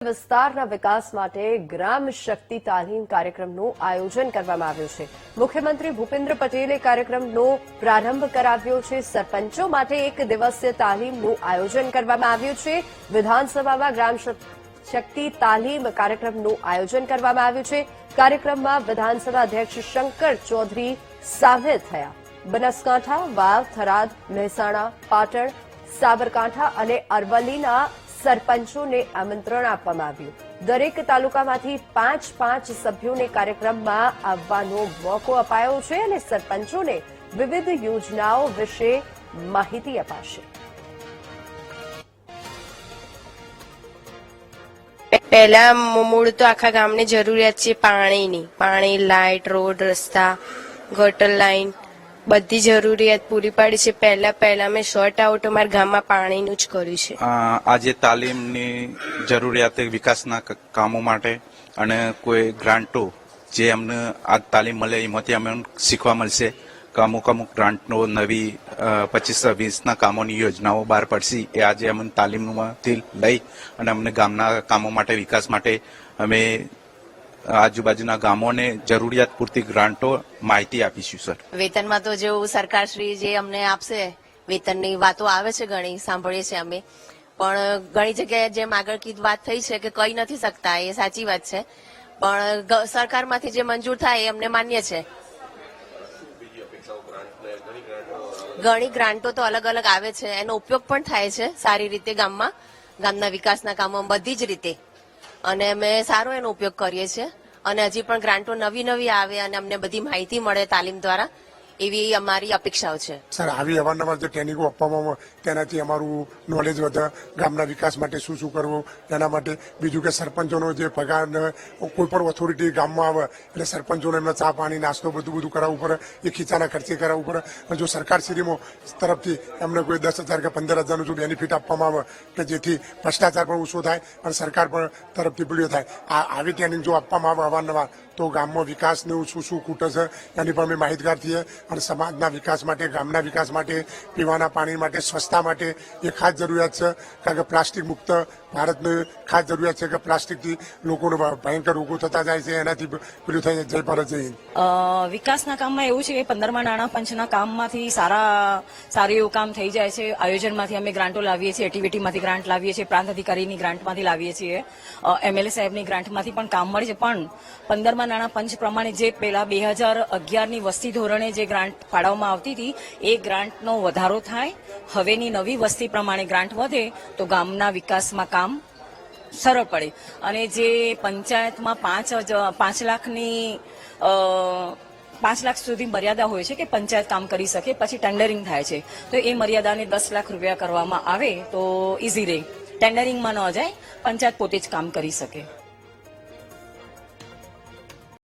વિસ્તારના વિકાસ માટે ગ્રામ શક્તિ તાલીમ કાર્યક્રમનું આયોજન કરવામાં આવ્યું છે। મુખ્યમંત્રી ભૂપેન્દ્ર પટેલે કાર્યક્રમનો પ્રારંભ કરાવ્યો છે। સરપંચો માટે એક દિવસીય તાલીમનું આયોજન કરવામાં આવ્યું છે। વિધાનસભામાં ગ્રામ શક્તિ તાલીમ કાર્યક્રમનું આયોજન કરવામાં આવ્યું છે। કાર્યક્રમમાં વિધાનસભા અધ્યક્ષ શંકર ચૌધરી સામેલ થયા। બનાસકાંઠા, વાવ, થરાદ, મહેસાણા, પાટણ, સાબરકાંઠા અને અરવલ્લીના સરપંચોને આમંત્રણ આપવામાં આવ્યું। દરેક તાલુકામાંથી 5 સભ્યોને કાર્યક્રમમાં આવવાનો મોકો અપાયો છે અને સરપંચોને વિવિધ યોજનાઓ વિશે માહિતી અપાશે। પહેલા મૂળ તો આખા ગામને જરૂરિયાત છે પાણીની। પાણી, લાઇટ, રોડ, રસ્તા, ગટર લાઈન બધી જરૂરિયાત પૂરી પાડી છે। પહેલા મેં શોર્ટ આઉટ અમારા ગામમાં પાણીનું જ કર્યું છે। આજે તાલીમની જરૂરિયાત વિકાસના કામો માટે અને કોઈ ગ્રાન્ટો જે અમને આ તાલીમ મળે એમાંથી અમે શીખવા મળશે કે અમુક ગ્રાન્ટનો નવી 25-20ના કામોની યોજનાઓ બહાર પડશે। એ આજે અમને તાલીમમાંથી લઈ અને અમને ગામના કામો માટે વિકાસ માટે અમે આજુબાજુના ગામોને જરૂરિયાત પૂરતી ગ્રાન્ટો માહિતી આપીશું। સર, વેતનમાં તો જેવું સરકારશ્રી જે અમને આપશે વેતનની વાતો આવે છે, ઘણી સાંભળીએ છીએ અમે, પણ ઘણી જગ્યાએ જેમ આગળ કીધું વાત થઈ છે કે કહી નથી શકતા, એ સાચી વાત છે, પણ સરકારમાંથી જે મંજૂર થાય એ અમને માન્ય છે। ઘણી ગ્રાન્ટો તો અલગ અલગ આવે છે, એનો ઉપયોગ પણ થાય છે સારી રીતે ગામના વિકાસના કામો બધી જ રીતે, અને અમે સારો એનો ઉપયોગ કરીએ છીએ અને હજી પણ ગ્રાન્ટો નવી આવે અને અમને બધી માહિતી મળે તાલીમ દ્વારા, એવી અમારી અપેક્ષાઓ છે। સર, આવી અવારનવાર જે ટ્રેનિંગો આપવામાં તેનાથી અમારું નોલેજ વધે, ગામના વિકાસ માટે શું કરવું તેના માટે। બીજું કે સરપંચોનો જે પગાર, કોઈ પણ ઓથોરિટી ગામમાં આવે એટલે સરપંચોને એમને ચા પાણી નાસ્તો બધું કરાવવું પડે, એ ખીચાના ખર્ચે કરાવવું પડે। અને જો સરકારશ્રીમાં તરફથી એમને કોઈ 10,000 કે 15,000નું જો બેનિફિટ આપવામાં આવે કે જેથી ભ્રષ્ટાચાર પણ ઓછો થાય અને સરકાર પણ તરફથી પેલું થાય, આવી ટ્રેનિંગ જો આપવામાં આવે અવારનવાર તો ગામમાં વિકાસને શું ખૂટે છે એની પણ અમે માહિતગાર થઈએ। અને સમાજના વિકાસ માટે, ગામના વિકાસ માટે, પીવાના પાણી માટે, સ્વચ્છતા માટે એ ખાસ જરૂરિયાત છે, કારણ કે પ્લાસ્ટિક મુક્ત ભારતને ખાસ જરૂરિયાત છે કે પ્લાસ્ટિકથી લોકોને ભયંકર રોગો થતા જાય છે, એનાથી પેલું થઈ જય ભારત જય હિન્દ। વિકાસના કામમાં એવું છે કે 15મા નાણાં પંચના કામમાંથી સારું એવું કામ થઈ જાય છે। આયોજનમાંથી અમે ગ્રાન્ટો લાવીએ છીએ, એક્ટિવિટીમાંથી ગ્રાન્ટ લાવીએ છીએ, પ્રાંત અધિકારીની ગ્રાન્ટમાંથી લાવીએ છીએ, MLA સાહેબની ગ્રાન્ટમાંથી પણ કામ મળે છે। પણ 15મા નાણાં પંચ પ્રમાણે જે પેલા 2011ની વસ્તી ધોરણે જે ગ્રાન્ટ ફાળવવામાં આવતી હતી એ ગ્રાન્ટનો વધારો થાય, હવેની નવી વસ્તી પ્રમાણે ગ્રાન્ટ વધે તો ગામના વિકાસમાં કામ સરળ પડે। અને જે પંચાયતમાં 5 લાખની 5 લાખ સુધી મર્યાદા હોય છે કે પંચાયત કામ કરી શકે, પછી ટેન્ડરિંગ થાય છે, તો એ મર્યાદાને 10 લાખ રૂપિયા કરવામાં આવે તો ઇઝી રહે, ટેન્ડરિંગમાં ન જાય, પંચાયત પોતે જ કામ કરી શકે।